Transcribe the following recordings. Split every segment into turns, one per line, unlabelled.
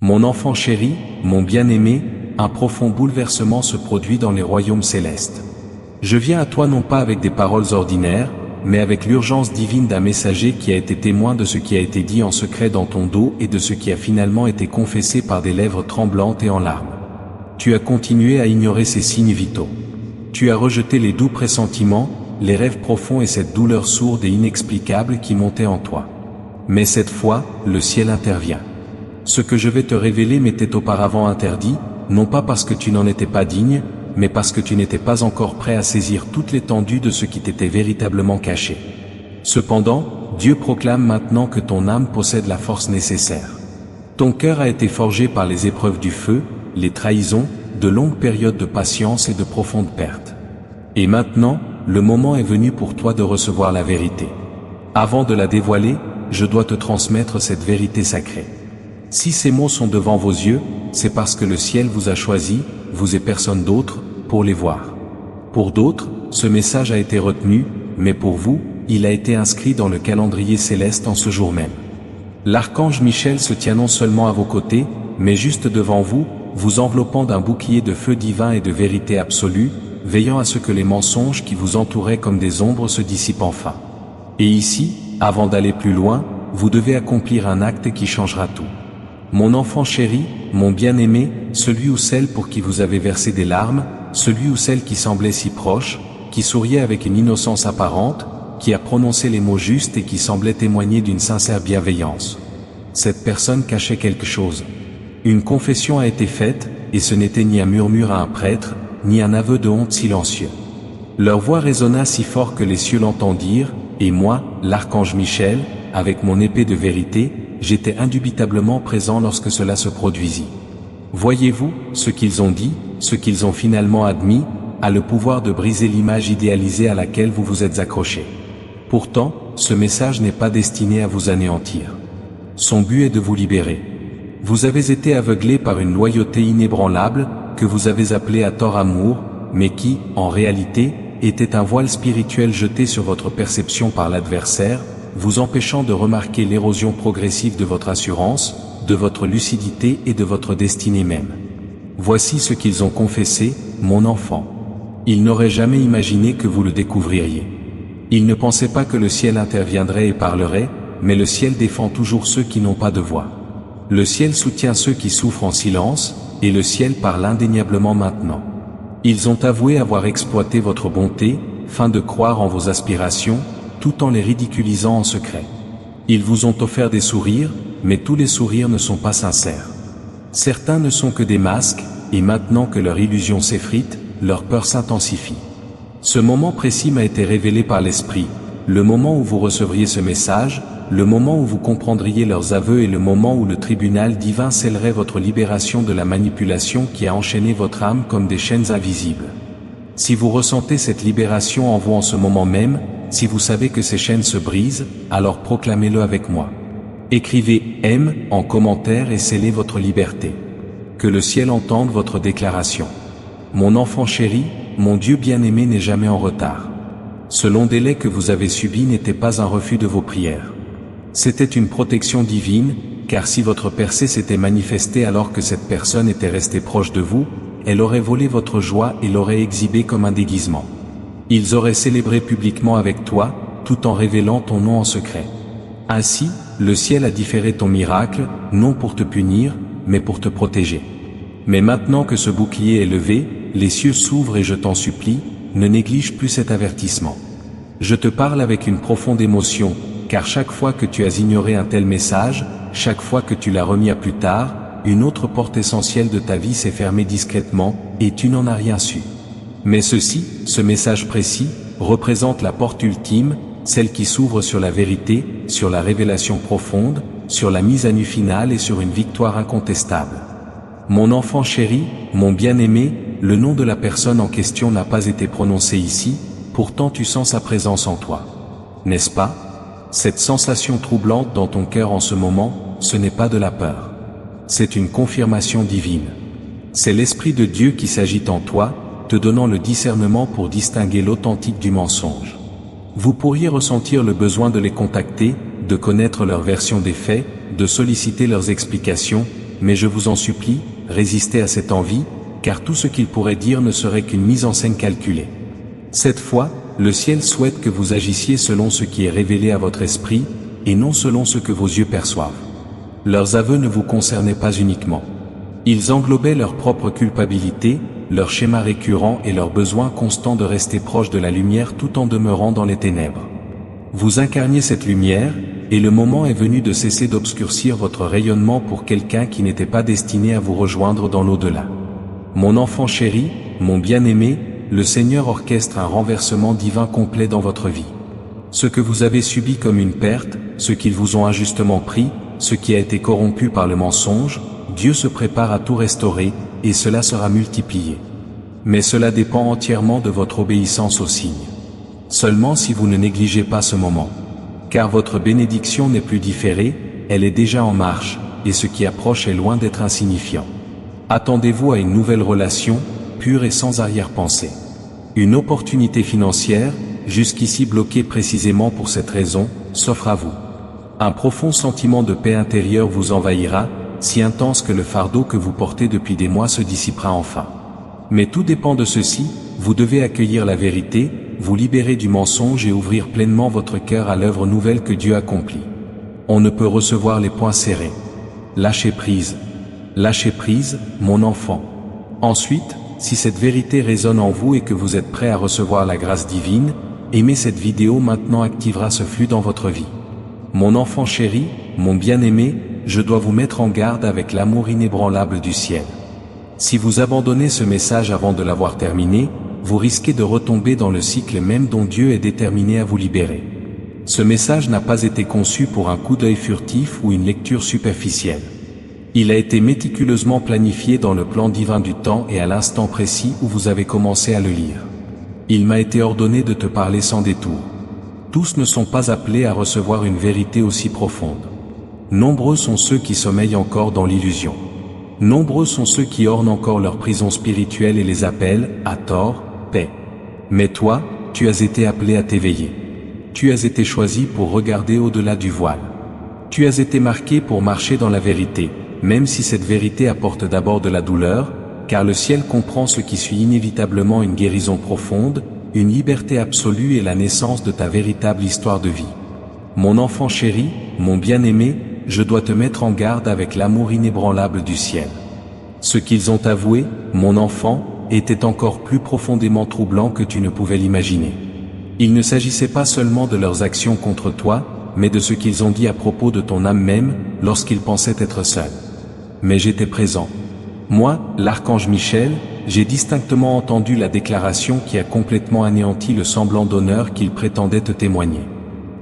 Mon enfant chéri, mon bien-aimé, un profond bouleversement se produit dans les royaumes célestes. Je viens à toi non pas avec des paroles ordinaires, mais avec l'urgence divine d'un messager qui a été témoin de ce qui a été dit en secret dans ton dos et de ce qui a finalement été confessé par des lèvres tremblantes et en larmes. Tu as continué à ignorer ces signes vitaux. Tu as rejeté les doux pressentiments, les rêves profonds et cette douleur sourde et inexplicable qui montait en toi. Mais cette fois, le ciel intervient. Ce que je vais te révéler m'était auparavant interdit, non pas parce que tu n'en étais pas digne, mais parce que tu n'étais pas encore prêt à saisir toute l'étendue de ce qui t'était véritablement caché. Cependant, Dieu proclame maintenant que ton âme possède la force nécessaire. Ton cœur a été forgé par les épreuves du feu, les trahisons, de longues périodes de patience et de profondes pertes. Et maintenant, le moment est venu pour toi de recevoir la vérité. Avant de la dévoiler, je dois te transmettre cette vérité sacrée. Si ces mots sont devant vos yeux, c'est parce que le ciel vous a choisi, vous et personne d'autre, pour les voir. Pour d'autres, ce message a été retenu, mais pour vous, il a été inscrit dans le calendrier céleste en ce jour même. L'archange Michel se tient non seulement à vos côtés, mais juste devant vous, vous enveloppant d'un bouclier de feu divin et de vérité absolue, veillant à ce que les mensonges qui vous entouraient comme des ombres se dissipent enfin. Et ici, avant d'aller plus loin, vous devez accomplir un acte qui changera tout. Mon enfant chéri, mon bien-aimé, celui ou celle pour qui vous avez versé des larmes, celui ou celle qui semblait si proche, qui souriait avec une innocence apparente, qui a prononcé les mots justes et qui semblait témoigner d'une sincère bienveillance. Cette personne cachait quelque chose. Une confession a été faite, et ce n'était ni un murmure à un prêtre, ni un aveu de honte silencieux. Leur voix résonna si fort que les cieux l'entendirent, et moi, l'archange Michel, avec mon épée de vérité, j'étais indubitablement présent lorsque cela se produisit. Voyez-vous, ce qu'ils ont dit, ce qu'ils ont finalement admis, a le pouvoir de briser l'image idéalisée à laquelle vous vous êtes accrochés. Pourtant, ce message n'est pas destiné à vous anéantir. Son but est de vous libérer. Vous avez été aveuglés par une loyauté inébranlable, que vous avez appelée à tort amour, mais qui, en réalité, était un voile spirituel jeté sur votre perception par l'adversaire, vous empêchant de remarquer l'érosion progressive de votre assurance, de votre lucidité et de votre destinée même. Voici ce qu'ils ont confessé, mon enfant. Ils n'auraient jamais imaginé que vous le découvririez. Ils ne pensaient pas que le ciel interviendrait et parlerait, mais le ciel défend toujours ceux qui n'ont pas de voix. Le ciel soutient ceux qui souffrent en silence, et le ciel parle indéniablement maintenant. Ils ont avoué avoir exploité votre bonté, fin de croire en vos aspirations, tout en les ridiculisant en secret. Ils vous ont offert des sourires, mais tous les sourires ne sont pas sincères. Certains ne sont que des masques, et maintenant que leur illusion s'effrite, leur peur s'intensifie. Ce moment précis m'a été révélé par l'Esprit, le moment où vous recevriez ce message, le moment où vous comprendriez leurs aveux et le moment où le tribunal divin scellerait votre libération de la manipulation qui a enchaîné votre âme comme des chaînes invisibles. Si vous ressentez cette libération en vous en ce moment même, si vous savez que ces chaînes se brisent, alors proclamez-le avec moi. Écrivez « M » en commentaire et scellez votre liberté. Que le ciel entende votre déclaration. Mon enfant chéri, mon Dieu bien-aimé n'est jamais en retard. Ce long délai que vous avez subi n'était pas un refus de vos prières. C'était une protection divine, car si votre percée s'était manifestée alors que cette personne était restée proche de vous, elle aurait volé votre joie et l'aurait exhibée comme un déguisement. Ils auraient célébré publiquement avec toi, tout en révélant ton nom en secret. Ainsi, le ciel a différé ton miracle, non pour te punir, mais pour te protéger. Mais maintenant que ce bouclier est levé, les cieux s'ouvrent et je t'en supplie, ne néglige plus cet avertissement. Je te parle avec une profonde émotion, car chaque fois que tu as ignoré un tel message, chaque fois que tu l'as remis à plus tard, une autre porte essentielle de ta vie s'est fermée discrètement, et tu n'en as rien su. Mais ceci, ce message précis, représente la porte ultime, celle qui s'ouvre sur la vérité, sur la révélation profonde, sur la mise à nu finale et sur une victoire incontestable. Mon enfant chéri, mon bien-aimé, le nom de la personne en question n'a pas été prononcé ici, pourtant tu sens sa présence en toi. N'est-ce pas? Cette sensation troublante dans ton cœur en ce moment, ce n'est pas de la peur. C'est une confirmation divine. C'est l'Esprit de Dieu qui s'agite en toi, te donnant le discernement pour distinguer l'authentique du mensonge. Vous pourriez ressentir le besoin de les contacter, de connaître leur version des faits, de solliciter leurs explications, mais je vous en supplie, résistez à cette envie, car tout ce qu'il pourrait dire ne serait qu'une mise en scène calculée. Cette fois, le ciel souhaite que vous agissiez selon ce qui est révélé à votre esprit, et non selon ce que vos yeux perçoivent. Leurs aveux ne vous concernaient pas uniquement. Ils englobaient leur propre culpabilité, leur schéma récurrent et leur besoin constant de rester proche de la lumière tout en demeurant dans les ténèbres. Vous incarniez cette lumière, et le moment est venu de cesser d'obscurcir votre rayonnement pour quelqu'un qui n'était pas destiné à vous rejoindre dans l'au-delà. Mon enfant chéri, mon bien-aimé, le Seigneur orchestre un renversement divin complet dans votre vie. Ce que vous avez subi comme une perte, ce qu'ils vous ont injustement pris, ce qui a été corrompu par le mensonge, Dieu se prépare à tout restaurer, et cela sera multiplié. Mais cela dépend entièrement de votre obéissance aux signes. Seulement si vous ne négligez pas ce moment. Car votre bénédiction n'est plus différée, elle est déjà en marche, et ce qui approche est loin d'être insignifiant. Attendez-vous à une nouvelle relation, pure et sans arrière-pensée. Une opportunité financière, jusqu'ici bloquée précisément pour cette raison, s'offre à vous. Un profond sentiment de paix intérieure vous envahira, si intense que le fardeau que vous portez depuis des mois se dissipera enfin. Mais tout dépend de ceci, vous devez accueillir la vérité, vous libérer du mensonge et ouvrir pleinement votre cœur à l'œuvre nouvelle que Dieu accomplit. On ne peut recevoir les poings serrés. Lâchez prise. Lâchez prise, mon enfant. Ensuite, si cette vérité résonne en vous et que vous êtes prêt à recevoir la grâce divine, aimez cette vidéo maintenant activera ce flux dans votre vie. Mon enfant chéri, mon bien-aimé, je dois vous mettre en garde avec l'amour inébranlable du ciel. Si vous abandonnez ce message avant de l'avoir terminé, vous risquez de retomber dans le cycle même dont Dieu est déterminé à vous libérer. Ce message n'a pas été conçu pour un coup d'œil furtif ou une lecture superficielle. Il a été méticuleusement planifié dans le plan divin du temps et à l'instant précis où vous avez commencé à le lire. Il m'a été ordonné de te parler sans détour. Tous ne sont pas appelés à recevoir une vérité aussi profonde. Nombreux sont ceux qui sommeillent encore dans l'illusion. Nombreux sont ceux qui ornent encore leur prison spirituelle et les appellent, à tort, paix. Mais toi, tu as été appelé à t'éveiller. Tu as été choisi pour regarder au-delà du voile. Tu as été marqué pour marcher dans la vérité, même si cette vérité apporte d'abord de la douleur, car le ciel comprend ce qui suit inévitablement une guérison profonde, une liberté absolue et la naissance de ta véritable histoire de vie. Mon enfant chéri, mon bien-aimé, je dois te mettre en garde avec l'amour inébranlable du ciel. Ce qu'ils ont avoué, mon enfant, était encore plus profondément troublant que tu ne pouvais l'imaginer. Il ne s'agissait pas seulement de leurs actions contre toi, mais de ce qu'ils ont dit à propos de ton âme même, lorsqu'ils pensaient être seuls. Mais j'étais présent. Moi, l'archange Michel, j'ai distinctement entendu la déclaration qui a complètement anéanti le semblant d'honneur qu'ils prétendaient te témoigner.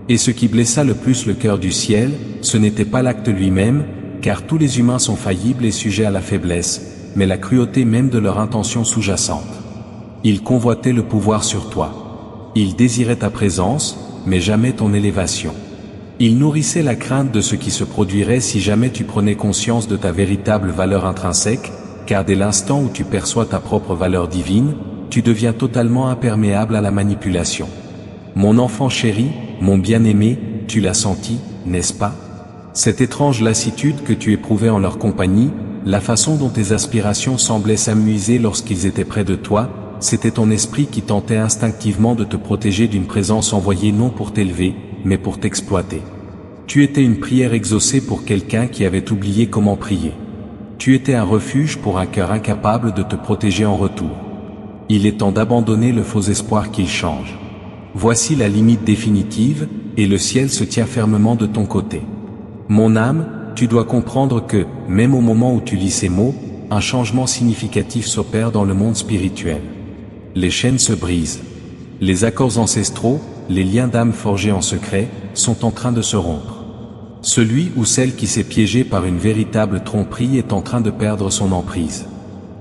Et ce qui blessa le plus le cœur du ciel, ce n'était pas l'acte lui-même, car tous les humains sont faillibles et sujets à la faiblesse, mais la cruauté même de leur intention sous-jacente. Ils convoitaient le pouvoir sur toi. Ils désiraient ta présence, mais jamais ton élévation. Ils nourrissaient la crainte de ce qui se produirait si jamais tu prenais conscience de ta véritable valeur intrinsèque, car dès l'instant où tu perçois ta propre valeur divine, tu deviens totalement imperméable à la manipulation. Mon enfant chéri, mon bien-aimé, tu l'as senti, n'est-ce pas? Cette étrange lassitude que tu éprouvais en leur compagnie, la façon dont tes aspirations semblaient s'amuser lorsqu'ils étaient près de toi, c'était ton esprit qui tentait instinctivement de te protéger d'une présence envoyée non pour t'élever, mais pour t'exploiter. Tu étais une prière exaucée pour quelqu'un qui avait oublié comment prier. Tu étais un refuge pour un cœur incapable de te protéger en retour. Il est temps d'abandonner le faux espoir qu'il change. Voici la limite définitive, et le ciel se tient fermement de ton côté. Mon âme, tu dois comprendre que, même au moment où tu lis ces mots, un changement significatif s'opère dans le monde spirituel. Les chaînes se brisent. Les accords ancestraux, les liens d'âme forgés en secret, sont en train de se rompre. Celui ou celle qui s'est piégé par une véritable tromperie est en train de perdre son emprise.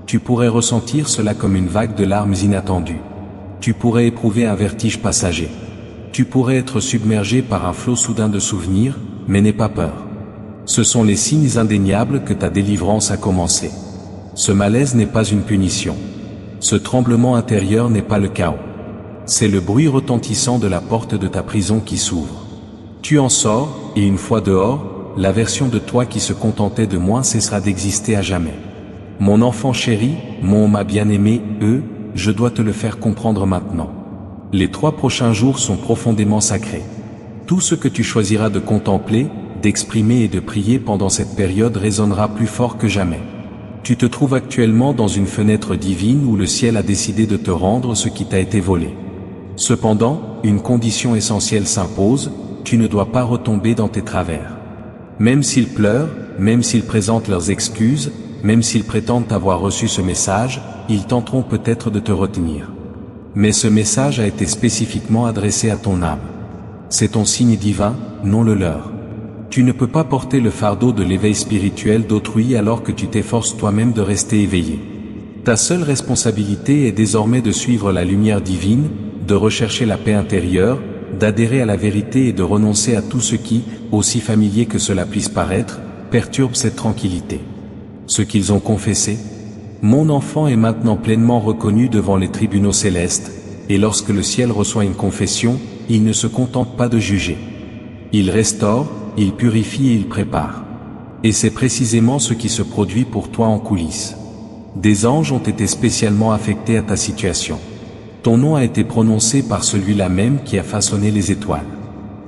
Tu pourrais ressentir cela comme une vague de larmes inattendues. Tu pourrais éprouver un vertige passager. Tu pourrais être submergé par un flot soudain de souvenirs, mais n'aie pas peur. Ce sont les signes indéniables que ta délivrance a commencé. Ce malaise n'est pas une punition. Ce tremblement intérieur n'est pas le chaos. C'est le bruit retentissant de la porte de ta prison qui s'ouvre. Tu en sors, et une fois dehors, la version de toi qui se contentait de moi cessera d'exister à jamais. Mon enfant chéri, ma bien-aimé, je dois te le faire comprendre maintenant. Les 3 prochains jours sont profondément sacrés. Tout ce que tu choisiras de contempler, d'exprimer et de prier pendant cette période résonnera plus fort que jamais. Tu te trouves actuellement dans une fenêtre divine où le ciel a décidé de te rendre ce qui t'a été volé. Cependant, une condition essentielle s'impose, tu ne dois pas retomber dans tes travers. Même s'ils pleurent, même s'ils présentent leurs excuses, même s'ils prétendent avoir reçu ce message, ils tenteront peut-être de te retenir. Mais ce message a été spécifiquement adressé à ton âme. C'est ton signe divin, non le leur. Tu ne peux pas porter le fardeau de l'éveil spirituel d'autrui alors que tu t'efforces toi-même de rester éveillé. Ta seule responsabilité est désormais de suivre la lumière divine, de rechercher la paix intérieure, d'adhérer à la vérité et de renoncer à tout ce qui, aussi familier que cela puisse paraître, perturbe cette tranquillité. Ce qu'ils ont confessé, mon enfant est maintenant pleinement reconnu devant les tribunaux célestes, et lorsque le ciel reçoit une confession, il ne se contente pas de juger. Il restaure, il purifie et il prépare. Et c'est précisément ce qui se produit pour toi en coulisses. Des anges ont été spécialement affectés à ta situation. Ton nom a été prononcé par celui-là même qui a façonné les étoiles.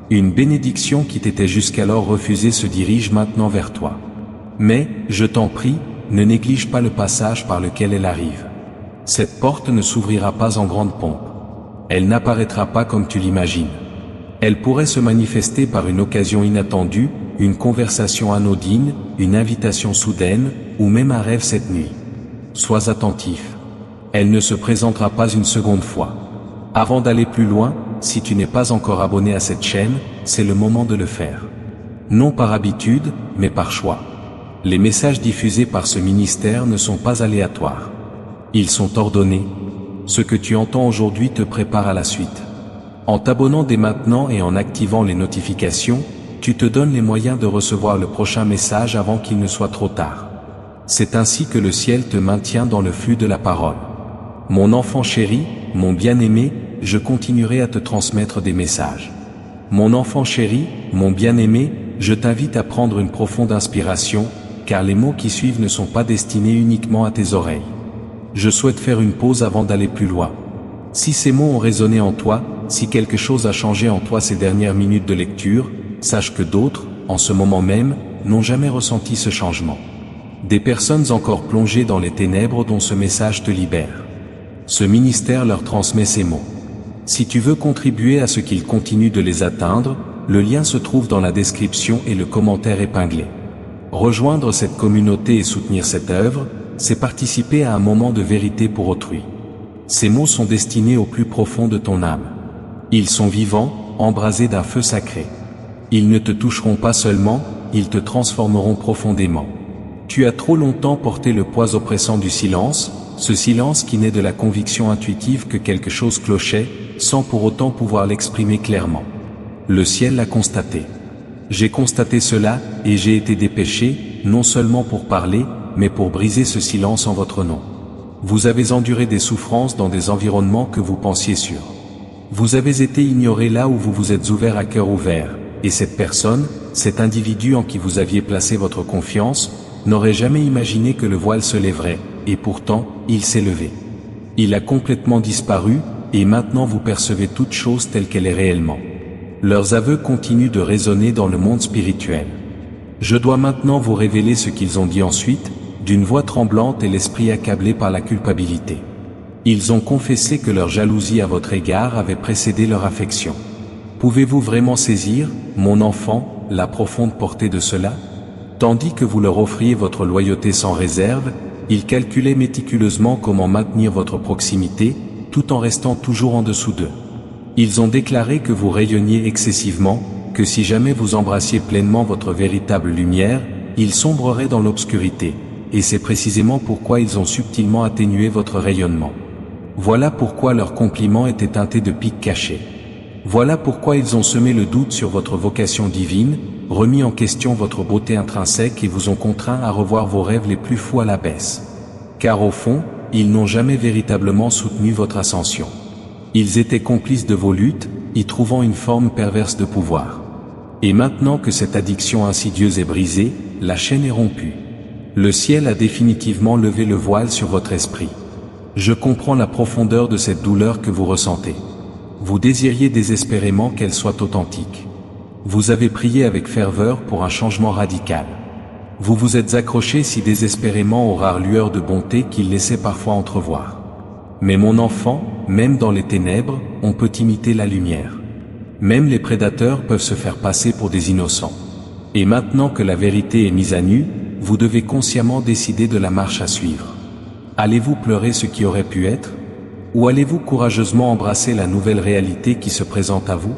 Une bénédiction qui t'était jusqu'alors refusée se dirige maintenant vers toi. Mais, je t'en prie, ne néglige pas le passage par lequel elle arrive. Cette porte ne s'ouvrira pas en grande pompe. Elle n'apparaîtra pas comme tu l'imagines. Elle pourrait se manifester par une occasion inattendue, une conversation anodine, une invitation soudaine, ou même un rêve cette nuit. Sois attentif. Elle ne se présentera pas une seconde fois. Avant d'aller plus loin, si tu n'es pas encore abonné à cette chaîne, c'est le moment de le faire. Non par habitude, mais par choix. Les messages diffusés par ce ministère ne sont pas aléatoires. Ils sont ordonnés. Ce que tu entends aujourd'hui te prépare à la suite. En t'abonnant dès maintenant et en activant les notifications, tu te donnes les moyens de recevoir le prochain message avant qu'il ne soit trop tard. C'est ainsi que le ciel te maintient dans le flux de la parole. Mon enfant chéri, mon bien-aimé, je continuerai à te transmettre des messages. Mon enfant chéri, mon bien-aimé, je t'invite à prendre une profonde inspiration, car les mots qui suivent ne sont pas destinés uniquement à tes oreilles. Je souhaite faire une pause avant d'aller plus loin. Si ces mots ont résonné en toi, si quelque chose a changé en toi ces dernières minutes de lecture, sache que d'autres, en ce moment même, n'ont jamais ressenti ce changement. Des personnes encore plongées dans les ténèbres dont ce message te libère. Ce ministère leur transmet ces mots. Si tu veux contribuer à ce qu'ils continuent de les atteindre, le lien se trouve dans la description et le commentaire épinglé. Rejoindre cette communauté et soutenir cette œuvre, c'est participer à un moment de vérité pour autrui. Ces mots sont destinés au plus profond de ton âme. Ils sont vivants, embrasés d'un feu sacré. Ils ne te toucheront pas seulement, ils te transformeront profondément. Tu as trop longtemps porté le poids oppressant du silence, ce silence qui naît de la conviction intuitive que quelque chose clochait, sans pour autant pouvoir l'exprimer clairement. Le ciel l'a constaté. J'ai constaté cela, et j'ai été dépêché, non seulement pour parler, mais pour briser ce silence en votre nom. Vous avez enduré des souffrances dans des environnements que vous pensiez sûrs. Vous avez été ignoré là où vous vous êtes ouvert à cœur ouvert, et cette personne, cet individu en qui vous aviez placé votre confiance, n'aurait jamais imaginé que le voile se lèverait, et pourtant, il s'est levé. Il a complètement disparu, et maintenant vous percevez toute chose telle qu'elle est réellement. Leurs aveux continuent de résonner dans le monde spirituel. Je dois maintenant vous révéler ce qu'ils ont dit ensuite, d'une voix tremblante et l'esprit accablé par la culpabilité. Ils ont confessé que leur jalousie à votre égard avait précédé leur affection. Pouvez-vous vraiment saisir, mon enfant, la profonde portée de cela? Tandis que vous leur offriez votre loyauté sans réserve, ils calculaient méticuleusement comment maintenir votre proximité, tout en restant toujours en dessous d'eux. Ils ont déclaré que vous rayonniez excessivement, que si jamais vous embrassiez pleinement votre véritable lumière, ils sombreraient dans l'obscurité, et c'est précisément pourquoi ils ont subtilement atténué votre rayonnement. Voilà pourquoi leurs compliments étaient teintés de piques cachées. Voilà pourquoi ils ont semé le doute sur votre vocation divine, remis en question votre beauté intrinsèque et vous ont contraint à revoir vos rêves les plus fous à la baisse. Car au fond, ils n'ont jamais véritablement soutenu votre ascension. Ils étaient complices de vos luttes, y trouvant une forme perverse de pouvoir. Et maintenant que cette addiction insidieuse est brisée, la chaîne est rompue. Le ciel a définitivement levé le voile sur votre esprit. Je comprends la profondeur de cette douleur que vous ressentez. Vous désiriez désespérément qu'elle soit authentique. Vous avez prié avec ferveur pour un changement radical. Vous vous êtes accroché si désespérément aux rares lueurs de bonté qu'il laissait parfois entrevoir. Mais mon enfant, même dans les ténèbres, on peut imiter la lumière. Même les prédateurs peuvent se faire passer pour des innocents. Et maintenant que la vérité est mise à nu, vous devez consciemment décider de la marche à suivre. Allez-vous pleurer ce qui aurait pu être? Ou allez-vous courageusement embrasser la nouvelle réalité qui se présente à vous?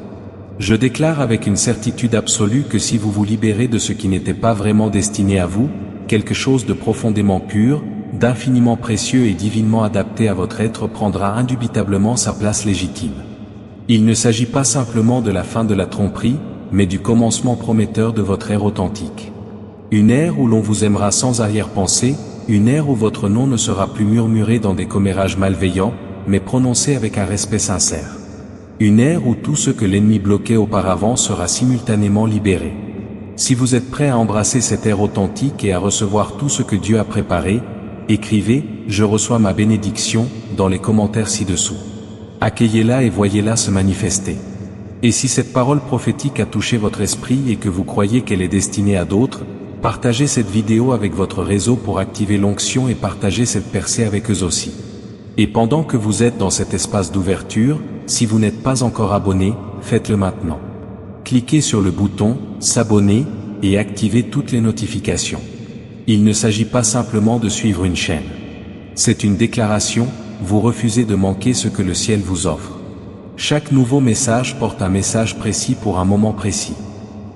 Je déclare avec une certitude absolue que si vous vous libérez de ce qui n'était pas vraiment destiné à vous, quelque chose de profondément pur, d'infiniment précieux et divinement adapté à votre être prendra indubitablement sa place légitime. Il ne s'agit pas simplement de la fin de la tromperie, mais du commencement prometteur de votre ère authentique. Une ère où l'on vous aimera sans arrière-pensée, une ère où votre nom ne sera plus murmuré dans des commérages malveillants, mais prononcé avec un respect sincère. Une ère où tout ce que l'ennemi bloquait auparavant sera simultanément libéré. Si vous êtes prêt à embrasser cette ère authentique et à recevoir tout ce que Dieu a préparé, écrivez « Je reçois ma bénédiction » dans les commentaires ci-dessous. Accueillez-la et voyez-la se manifester. Et si cette parole prophétique a touché votre esprit et que vous croyez qu'elle est destinée à d'autres, partagez cette vidéo avec votre réseau pour activer l'onction et partager cette percée avec eux aussi. Et pendant que vous êtes dans cet espace d'ouverture, si vous n'êtes pas encore abonné, faites-le maintenant. Cliquez sur le bouton « S'abonner » et activez toutes les notifications. Il ne s'agit pas simplement de suivre une chaîne. C'est une déclaration, vous refusez de manquer ce que le ciel vous offre. Chaque nouveau message porte un message précis pour un moment précis.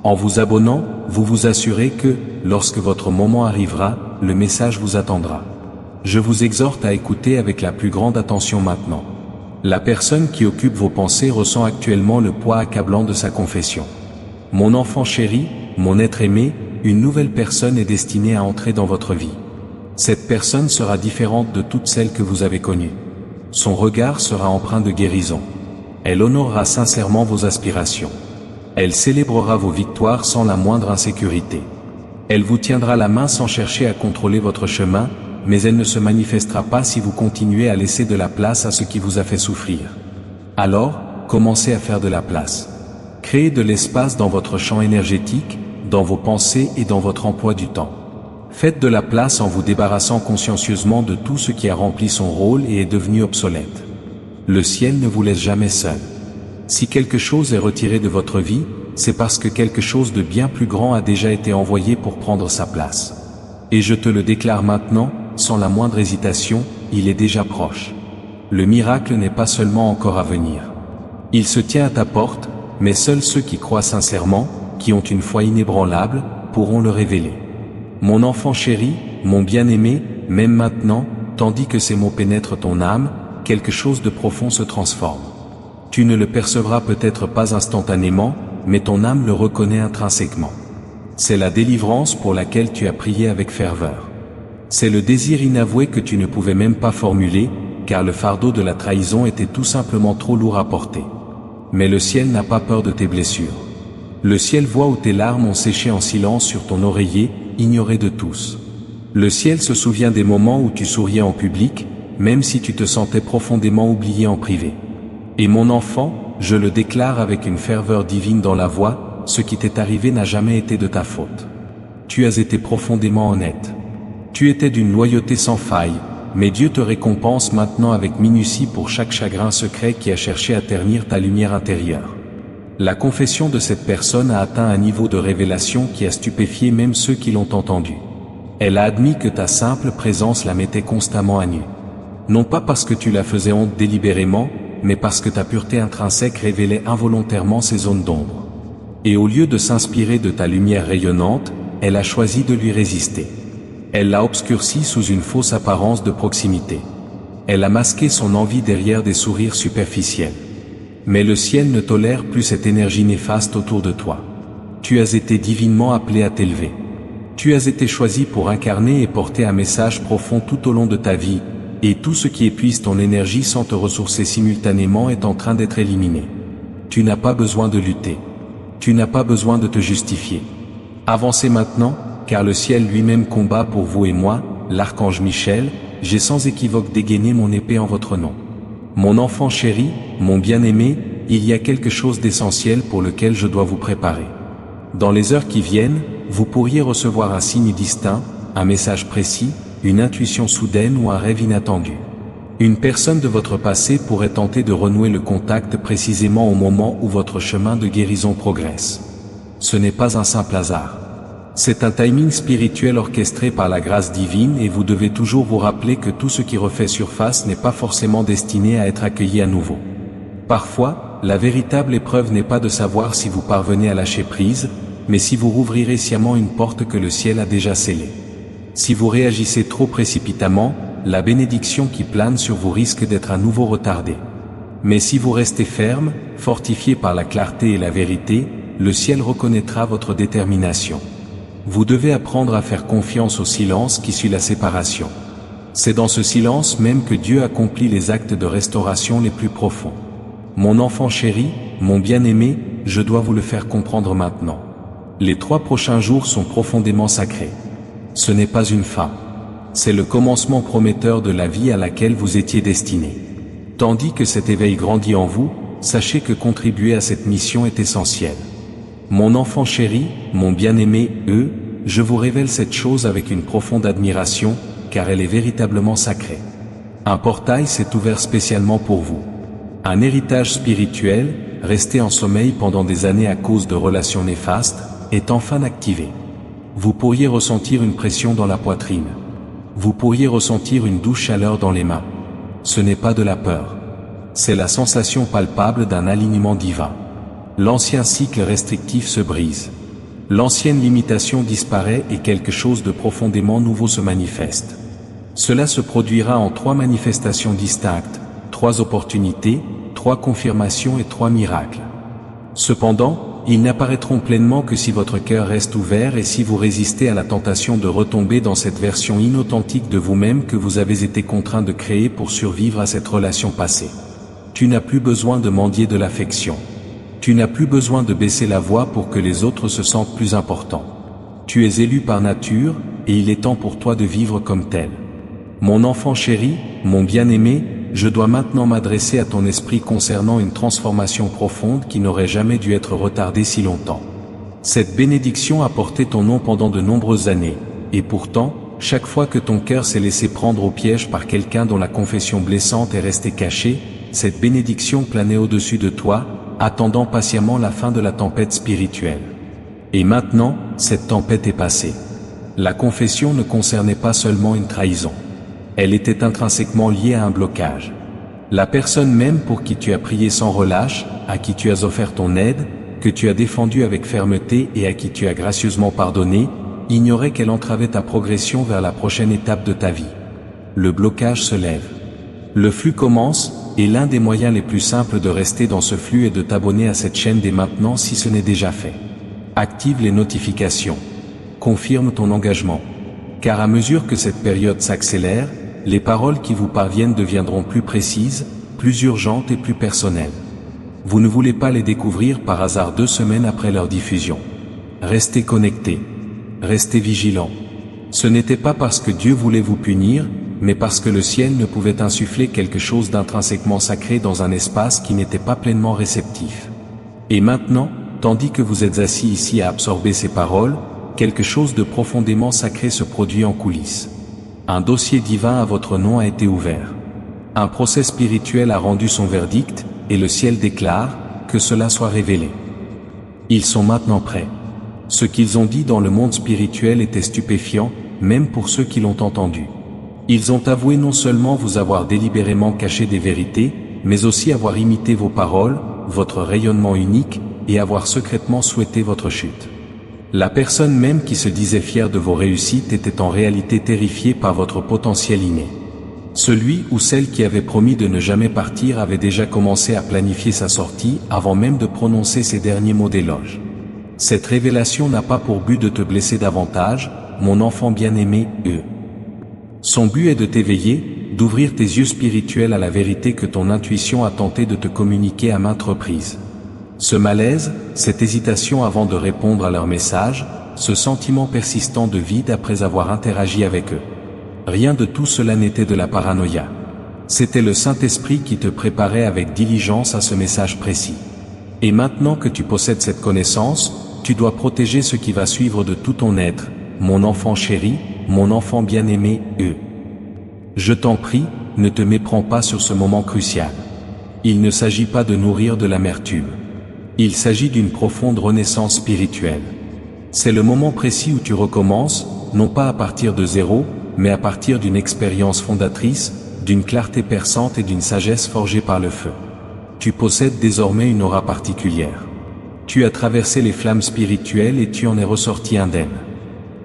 En vous abonnant, vous vous assurez que, lorsque votre moment arrivera, le message vous attendra. Je vous exhorte à écouter avec la plus grande attention maintenant. La personne qui occupe vos pensées ressent actuellement le poids accablant de sa confession. Mon enfant chéri, mon être aimé, une nouvelle personne est destinée à entrer dans votre vie. Cette personne sera différente de toutes celles que vous avez connues. Son regard sera empreint de guérison. Elle honorera sincèrement vos aspirations. Elle célébrera vos victoires sans la moindre insécurité. Elle vous tiendra la main sans chercher à contrôler votre chemin, mais elle ne se manifestera pas si vous continuez à laisser de la place à ce qui vous a fait souffrir. Alors, commencez à faire de la place. Créez de l'espace dans votre champ énergétique, dans vos pensées et dans votre emploi du temps. Faites de la place en vous débarrassant consciencieusement de tout ce qui a rempli son rôle et est devenu obsolète. Le ciel ne vous laisse jamais seul. Si quelque chose est retiré de votre vie, c'est parce que quelque chose de bien plus grand a déjà été envoyé pour prendre sa place. Et je te le déclare maintenant, sans la moindre hésitation, il est déjà proche. Le miracle n'est pas seulement encore à venir. Il se tient à ta porte, mais seuls ceux qui croient sincèrement, qui ont une foi inébranlable, pourront le révéler. Mon enfant chéri, mon bien-aimé, même maintenant, tandis que ces mots pénètrent ton âme, quelque chose de profond se transforme. Tu ne le percevras peut-être pas instantanément, mais ton âme le reconnaît intrinsèquement. C'est la délivrance pour laquelle tu as prié avec ferveur. C'est le désir inavoué que tu ne pouvais même pas formuler, car le fardeau de la trahison était tout simplement trop lourd à porter. Mais le ciel n'a pas peur de tes blessures. Le ciel voit où tes larmes ont séché en silence sur ton oreiller, ignoré de tous. Le ciel se souvient des moments où tu souriais en public, même si tu te sentais profondément oublié en privé. Et mon enfant, je le déclare avec une ferveur divine dans la voix, ce qui t'est arrivé n'a jamais été de ta faute. Tu as été profondément honnête. Tu étais d'une loyauté sans faille, mais Dieu te récompense maintenant avec minutie pour chaque chagrin secret qui a cherché à ternir ta lumière intérieure. La confession de cette personne a atteint un niveau de révélation qui a stupéfié même ceux qui l'ont entendue. Elle a admis que ta simple présence la mettait constamment à nu. Non pas parce que tu la faisais honte délibérément, mais parce que ta pureté intrinsèque révélait involontairement ces zones d'ombre. Et au lieu de s'inspirer de ta lumière rayonnante, elle a choisi de lui résister. Elle l'a obscurci sous une fausse apparence de proximité. Elle a masqué son envie derrière des sourires superficiels. Mais le ciel ne tolère plus cette énergie néfaste autour de toi. Tu as été divinement appelé à t'élever. Tu as été choisi pour incarner et porter un message profond tout au long de ta vie, et tout ce qui épuise ton énergie sans te ressourcer simultanément est en train d'être éliminé. Tu n'as pas besoin de lutter. Tu n'as pas besoin de te justifier. Avancez maintenant, car le ciel lui-même combat pour vous et moi, l'archange Michel, j'ai sans équivoque dégainé mon épée en votre nom. Mon enfant chéri, mon bien-aimé, il y a quelque chose d'essentiel pour lequel je dois vous préparer. Dans les heures qui viennent, vous pourriez recevoir un signe distinct, un message précis, une intuition soudaine ou un rêve inattendu. Une personne de votre passé pourrait tenter de renouer le contact précisément au moment où votre chemin de guérison progresse. Ce n'est pas un simple hasard. C'est un timing spirituel orchestré par la grâce divine et vous devez toujours vous rappeler que tout ce qui refait surface n'est pas forcément destiné à être accueilli à nouveau. Parfois, la véritable épreuve n'est pas de savoir si vous parvenez à lâcher prise, mais si vous rouvrirez sciemment une porte que le ciel a déjà scellée. Si vous réagissez trop précipitamment, la bénédiction qui plane sur vous risque d'être à nouveau retardée. Mais si vous restez ferme, fortifié par la clarté et la vérité, le ciel reconnaîtra votre détermination. Vous devez apprendre à faire confiance au silence qui suit la séparation. C'est dans ce silence même que Dieu accomplit les actes de restauration les plus profonds. Mon enfant chéri, mon bien-aimé, je dois vous le faire comprendre maintenant. Les 3 prochains jours sont profondément sacrés. Ce n'est pas une fin. C'est le commencement prometteur de la vie à laquelle vous étiez destiné. Tandis que cet éveil grandit en vous, sachez que contribuer à cette mission est essentiel. Mon enfant chéri, mon bien-aimé, je vous révèle cette chose avec une profonde admiration, car elle est véritablement sacrée. Un portail s'est ouvert spécialement pour vous. Un héritage spirituel, resté en sommeil pendant des années à cause de relations néfastes, est enfin activé. Vous pourriez ressentir une pression dans la poitrine. Vous pourriez ressentir une douce chaleur dans les mains. Ce n'est pas de la peur. C'est la sensation palpable d'un alignement divin. L'ancien cycle restrictif se brise. L'ancienne limitation disparaît et quelque chose de profondément nouveau se manifeste. Cela se produira en 3 manifestations distinctes, 3 opportunités, 3 confirmations et 3 miracles. Cependant, ils n'apparaîtront pleinement que si votre cœur reste ouvert et si vous résistez à la tentation de retomber dans cette version inauthentique de vous-même que vous avez été contraint de créer pour survivre à cette relation passée. Tu n'as plus besoin de mendier de l'affection. Tu n'as plus besoin de baisser la voix pour que les autres se sentent plus importants. Tu es élu par nature, et il est temps pour toi de vivre comme tel. Mon enfant chéri, mon bien-aimé, je dois maintenant m'adresser à ton esprit concernant une transformation profonde qui n'aurait jamais dû être retardée si longtemps. Cette bénédiction a porté ton nom pendant de nombreuses années, et pourtant, chaque fois que ton cœur s'est laissé prendre au piège par quelqu'un dont la confession blessante est restée cachée, cette bénédiction planait au-dessus de toi, attendant patiemment la fin de la tempête spirituelle. Et maintenant, cette tempête est passée. La confession ne concernait pas seulement une trahison. Elle était intrinsèquement liée à un blocage. La personne même pour qui tu as prié sans relâche, à qui tu as offert ton aide, que tu as défendue avec fermeté et à qui tu as gracieusement pardonné, ignorait qu'elle entravait ta progression vers la prochaine étape de ta vie. Le blocage se lève. Le flux commence, et l'un des moyens les plus simples de rester dans ce flux est de t'abonner à cette chaîne dès maintenant si ce n'est déjà fait. Active les notifications. Confirme ton engagement. Car à mesure que cette période s'accélère, les paroles qui vous parviennent deviendront plus précises, plus urgentes et plus personnelles. Vous ne voulez pas les découvrir par hasard 2 semaines après leur diffusion. Restez connectés. Restez vigilants. Ce n'était pas parce que Dieu voulait vous punir, mais parce que le ciel ne pouvait insuffler quelque chose d'intrinsèquement sacré dans un espace qui n'était pas pleinement réceptif. Et maintenant, tandis que vous êtes assis ici à absorber ces paroles, quelque chose de profondément sacré se produit en coulisses. Un dossier divin à votre nom a été ouvert. Un procès spirituel a rendu son verdict, et le ciel déclare que cela soit révélé. Ils sont maintenant prêts. Ce qu'ils ont dit dans le monde spirituel était stupéfiant, même pour ceux qui l'ont entendu. Ils ont avoué non seulement vous avoir délibérément caché des vérités, mais aussi avoir imité vos paroles, votre rayonnement unique, et avoir secrètement souhaité votre chute. La personne même qui se disait fière de vos réussites était en réalité terrifiée par votre potentiel inné. Celui ou celle qui avait promis de ne jamais partir avait déjà commencé à planifier sa sortie avant même de prononcer ses derniers mots d'éloge. Cette révélation n'a pas pour but de te blesser davantage, mon enfant bien-aimé, Son but est de t'éveiller, d'ouvrir tes yeux spirituels à la vérité que ton intuition a tenté de te communiquer à maintes reprises. Ce malaise, cette hésitation avant de répondre à leur message, ce sentiment persistant de vide après avoir interagi avec eux. Rien de tout cela n'était de la paranoïa. C'était le Saint-Esprit qui te préparait avec diligence à ce message précis. Et maintenant que tu possèdes cette connaissance, tu dois protéger ce qui va suivre de tout ton être, mon enfant chéri, mon enfant bien-aimé, Je t'en prie, ne te méprends pas sur ce moment crucial. Il ne s'agit pas de nourrir de l'amertume. Il s'agit d'une profonde renaissance spirituelle. C'est le moment précis où tu recommences, non pas à partir de zéro, mais à partir d'une expérience fondatrice, d'une clarté perçante et d'une sagesse forgée par le feu. Tu possèdes désormais une aura particulière. Tu as traversé les flammes spirituelles et tu en es ressorti indemne.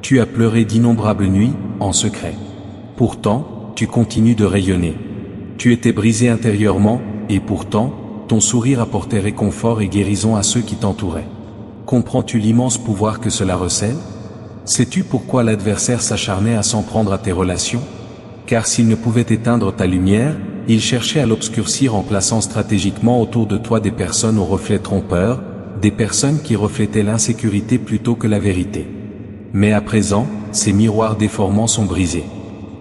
Tu as pleuré d'innombrables nuits, en secret. Pourtant, tu continues de rayonner. Tu étais brisé intérieurement, et pourtant, ton sourire apportait réconfort et guérison à ceux qui t'entouraient. Comprends-tu l'immense pouvoir que cela recèle? Sais-tu pourquoi l'adversaire s'acharnait à s'en prendre à tes relations? Car s'il ne pouvait éteindre ta lumière, il cherchait à l'obscurcir en plaçant stratégiquement autour de toi des personnes aux reflets trompeurs, des personnes qui reflétaient l'insécurité plutôt que la vérité. Mais à présent, ces miroirs déformants sont brisés.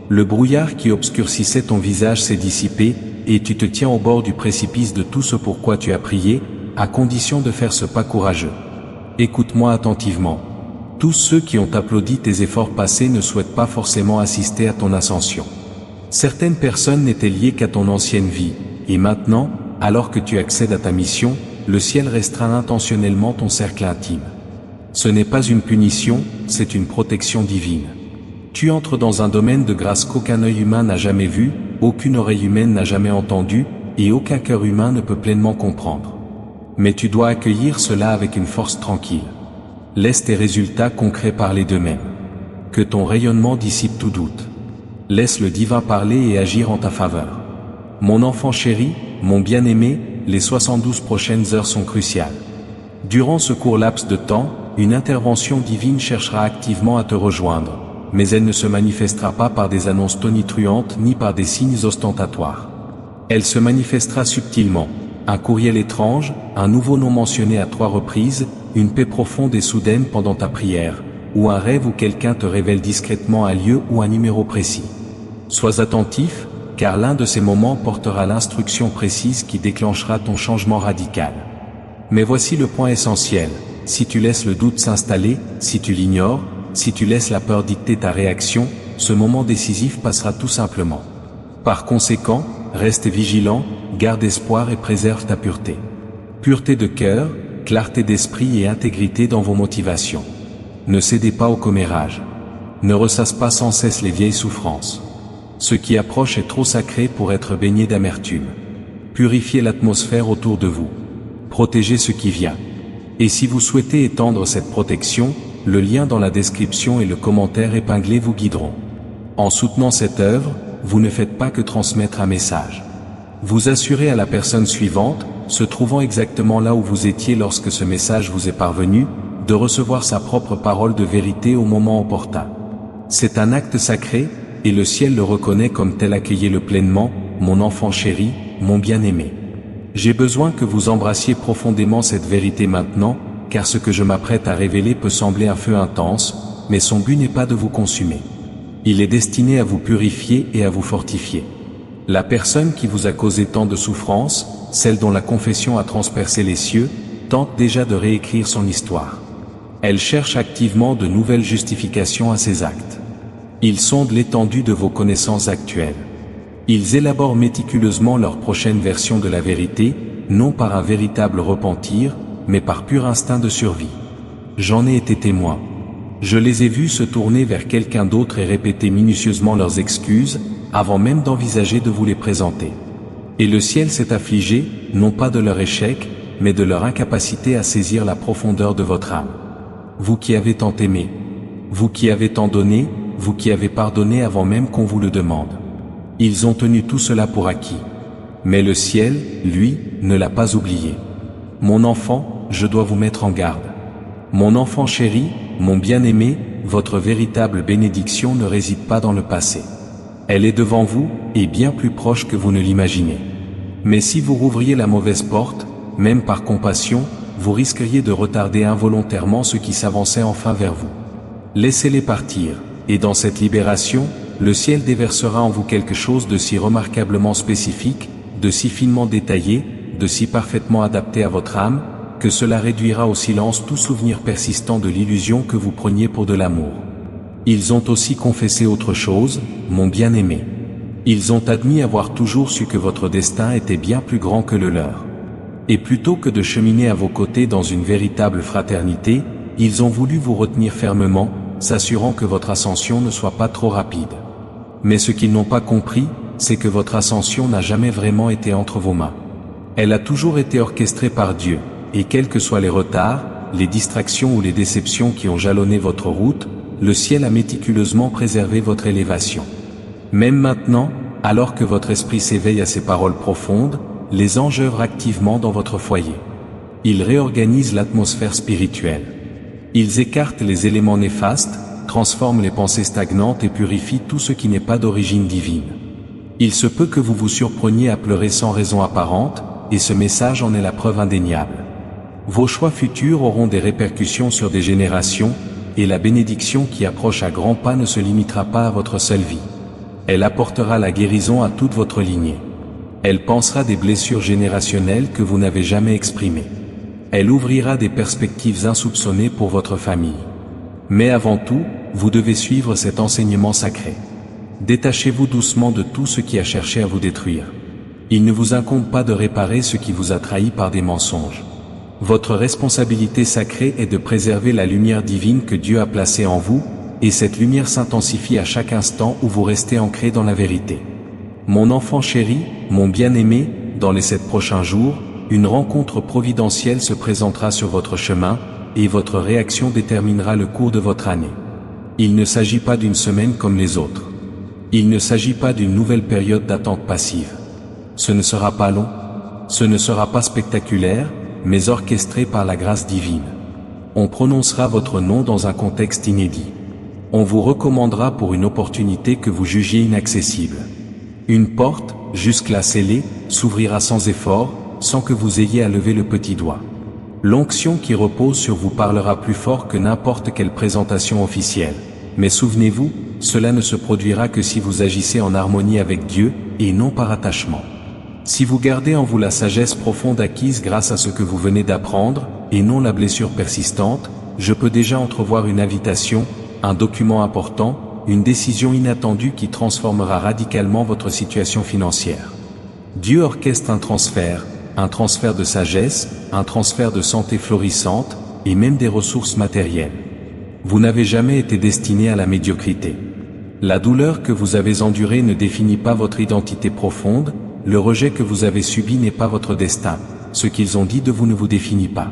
Le brouillard qui obscurcissait ton visage s'est dissipé, et tu te tiens au bord du précipice de tout ce pourquoi tu as prié, à condition de faire ce pas courageux. Écoute-moi attentivement. Tous ceux qui ont applaudi tes efforts passés ne souhaitent pas forcément assister à ton ascension. Certaines personnes n'étaient liées qu'à ton ancienne vie, et maintenant, alors que tu accèdes à ta mission, le ciel restreint intentionnellement ton cercle intime. Ce n'est pas une punition, c'est une protection divine. Tu entres dans un domaine de grâce qu'aucun œil humain n'a jamais vu, aucune oreille humaine n'a jamais entendu, et aucun cœur humain ne peut pleinement comprendre. Mais tu dois accueillir cela avec une force tranquille. Laisse tes résultats concrets parler d'eux-mêmes. Que ton rayonnement dissipe tout doute. Laisse le divin parler et agir en ta faveur. Mon enfant chéri, mon bien-aimé, les 72 prochaines heures sont cruciales. Durant ce court laps de temps, une intervention divine cherchera activement à te rejoindre, mais elle ne se manifestera pas par des annonces tonitruantes ni par des signes ostentatoires. Elle se manifestera subtilement. Un courriel étrange, un nouveau nom mentionné à 3 reprises, une paix profonde et soudaine pendant ta prière, ou un rêve où quelqu'un te révèle discrètement un lieu ou un numéro précis. Sois attentif, car l'un de ces moments portera l'instruction précise qui déclenchera ton changement radical. Mais voici le point essentiel, si tu laisses le doute s'installer, si tu l'ignores, si tu laisses la peur dicter ta réaction, ce moment décisif passera tout simplement. Par conséquent, reste vigilant, garde espoir et préserve ta pureté. Pureté de cœur, clarté d'esprit et intégrité dans vos motivations. Ne cédez pas au commérage. Ne ressasse pas sans cesse les vieilles souffrances. Ce qui approche est trop sacré pour être baigné d'amertume. Purifiez l'atmosphère autour de vous. Protégez ce qui vient. Et si vous souhaitez étendre cette protection, le lien dans la description et le commentaire épinglé vous guideront. En soutenant cette œuvre, vous ne faites pas que transmettre un message. Vous assurez à la personne suivante, se trouvant exactement là où vous étiez lorsque ce message vous est parvenu, de recevoir sa propre parole de vérité au moment opportun. C'est un acte sacré, et le ciel le reconnaît comme tel. Accueillez-le pleinement, mon enfant chéri, mon bien-aimé. J'ai besoin que vous embrassiez profondément cette vérité maintenant, car ce que je m'apprête à révéler peut sembler un feu intense, mais son but n'est pas de vous consumer. Il est destiné à vous purifier et à vous fortifier. La personne qui vous a causé tant de souffrances, celle dont la confession a transpercé les cieux, tente déjà de réécrire son histoire. Elle cherche activement de nouvelles justifications à ses actes. Ils sondent l'étendue de vos connaissances actuelles. Ils élaborent méticuleusement leur prochaine version de la vérité, non par un véritable repentir, mais par pur instinct de survie. J'en ai été témoin. Je les ai vus se tourner vers quelqu'un d'autre et répéter minutieusement leurs excuses, avant même d'envisager de vous les présenter. Et le ciel s'est affligé, non pas de leur échec, mais de leur incapacité à saisir la profondeur de votre âme. Vous qui avez tant aimé, vous qui avez tant donné, vous qui avez pardonné avant même qu'on vous le demande. Ils ont tenu tout cela pour acquis. Mais le ciel, lui, ne l'a pas oublié. Mon enfant, je dois vous mettre en garde. Mon enfant chéri, mon bien-aimé, votre véritable bénédiction ne réside pas dans le passé. Elle est devant vous, et bien plus proche que vous ne l'imaginez. Mais si vous rouvriez la mauvaise porte, même par compassion, vous risqueriez de retarder involontairement ceux qui s'avançaient enfin vers vous. Laissez-les partir, et dans cette libération, le ciel déversera en vous quelque chose de si remarquablement spécifique, de si finement détaillé, de si parfaitement adapté à votre âme, que cela réduira au silence tout souvenir persistant de l'illusion que vous preniez pour de l'amour. Ils ont aussi confessé autre chose, mon bien-aimé. Ils ont admis avoir toujours su que votre destin était bien plus grand que le leur. Et plutôt que de cheminer à vos côtés dans une véritable fraternité, ils ont voulu vous retenir fermement, s'assurant que votre ascension ne soit pas trop rapide. Mais ce qu'ils n'ont pas compris, c'est que votre ascension n'a jamais vraiment été entre vos mains. Elle a toujours été orchestrée par Dieu, et quels que soient les retards, les distractions ou les déceptions qui ont jalonné votre route, le ciel a méticuleusement préservé votre élévation. Même maintenant, alors que votre esprit s'éveille à ces paroles profondes, les anges œuvrent activement dans votre foyer. Ils réorganisent l'atmosphère spirituelle. Ils écartent les éléments néfastes, transforment les pensées stagnantes et purifient tout ce qui n'est pas d'origine divine. Il se peut que vous vous surpreniez à pleurer sans raison apparente, et ce message en est la preuve indéniable. Vos choix futurs auront des répercussions sur des générations, et la bénédiction qui approche à grands pas ne se limitera pas à votre seule vie. Elle apportera la guérison à toute votre lignée. Elle pansera des blessures générationnelles que vous n'avez jamais exprimées. Elle ouvrira des perspectives insoupçonnées pour votre famille. Mais avant tout, vous devez suivre cet enseignement sacré. Détachez-vous doucement de tout ce qui a cherché à vous détruire. Il ne vous incombe pas de réparer ce qui vous a trahi par des mensonges. Votre responsabilité sacrée est de préserver la lumière divine que Dieu a placée en vous, et cette lumière s'intensifie à chaque instant où vous restez ancré dans la vérité. Mon enfant chéri, mon bien-aimé, dans les 7 prochains jours, une rencontre providentielle se présentera sur votre chemin, et votre réaction déterminera le cours de votre année. Il ne s'agit pas d'une semaine comme les autres. Il ne s'agit pas d'une nouvelle période d'attente passive. Ce ne sera pas long, ce ne sera pas spectaculaire, mais orchestré par la grâce divine. On prononcera votre nom dans un contexte inédit. On vous recommandera pour une opportunité que vous jugiez inaccessible. Une porte, jusque-là scellée, s'ouvrira sans effort, sans que vous ayez à lever le petit doigt. L'onction qui repose sur vous parlera plus fort que n'importe quelle présentation officielle. Mais souvenez-vous, cela ne se produira que si vous agissez en harmonie avec Dieu, et non par attachement. Si vous gardez en vous la sagesse profonde acquise grâce à ce que vous venez d'apprendre, et non la blessure persistante, je peux déjà entrevoir une invitation, un document important, une décision inattendue qui transformera radicalement votre situation financière. Dieu orchestre un transfert de sagesse, un transfert de santé florissante, et même des ressources matérielles. Vous n'avez jamais été destiné à la médiocrité. La douleur que vous avez endurée ne définit pas votre identité profonde, le rejet que vous avez subi n'est pas votre destin, ce qu'ils ont dit de vous ne vous définit pas.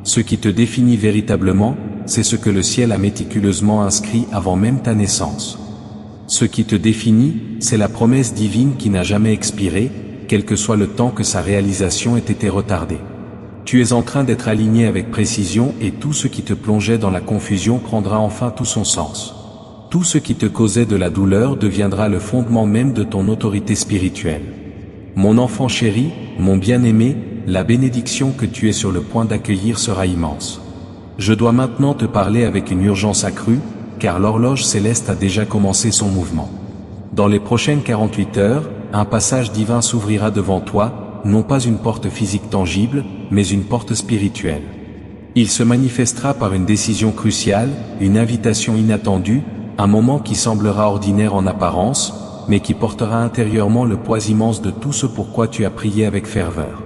Ce qui te définit véritablement, c'est ce que le ciel a méticuleusement inscrit avant même ta naissance. Ce qui te définit, c'est la promesse divine qui n'a jamais expiré, quel que soit le temps que sa réalisation ait été retardée. Tu es en train d'être aligné avec précision et tout ce qui te plongeait dans la confusion prendra enfin tout son sens. Tout ce qui te causait de la douleur deviendra le fondement même de ton autorité spirituelle. Mon enfant chéri, mon bien-aimé, la bénédiction que tu es sur le point d'accueillir sera immense. Je dois maintenant te parler avec une urgence accrue, car l'horloge céleste a déjà commencé son mouvement. Dans les prochaines 48 heures, un passage divin s'ouvrira devant toi, non pas une porte physique tangible, mais une porte spirituelle. Il se manifestera par une décision cruciale, une invitation inattendue, un moment qui semblera ordinaire en apparence, mais qui portera intérieurement le poids immense de tout ce pourquoi tu as prié avec ferveur.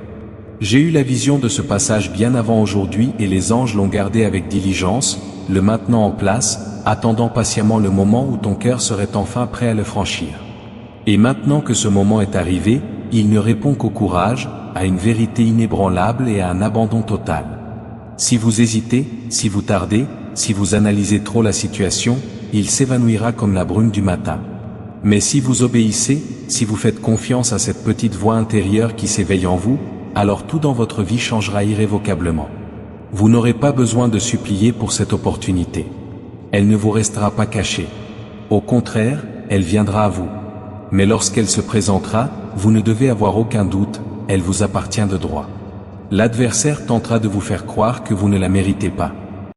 J'ai eu la vision de ce passage bien avant aujourd'hui et les anges l'ont gardé avec diligence, le maintenant en place, attendant patiemment le moment où ton cœur serait enfin prêt à le franchir. Et maintenant que ce moment est arrivé, il ne répond qu'au courage, à une vérité inébranlable et à un abandon total. Si vous hésitez, si vous tardez, si vous analysez trop la situation, il s'évanouira comme la brume du matin. Mais si vous obéissez, si vous faites confiance à cette petite voix intérieure qui s'éveille en vous, alors tout dans votre vie changera irrévocablement. Vous n'aurez pas besoin de supplier pour cette opportunité. Elle ne vous restera pas cachée. Au contraire, elle viendra à vous. Mais lorsqu'elle se présentera, vous ne devez avoir aucun doute, elle vous appartient de droit. L'adversaire tentera de vous faire croire que vous ne la méritez pas.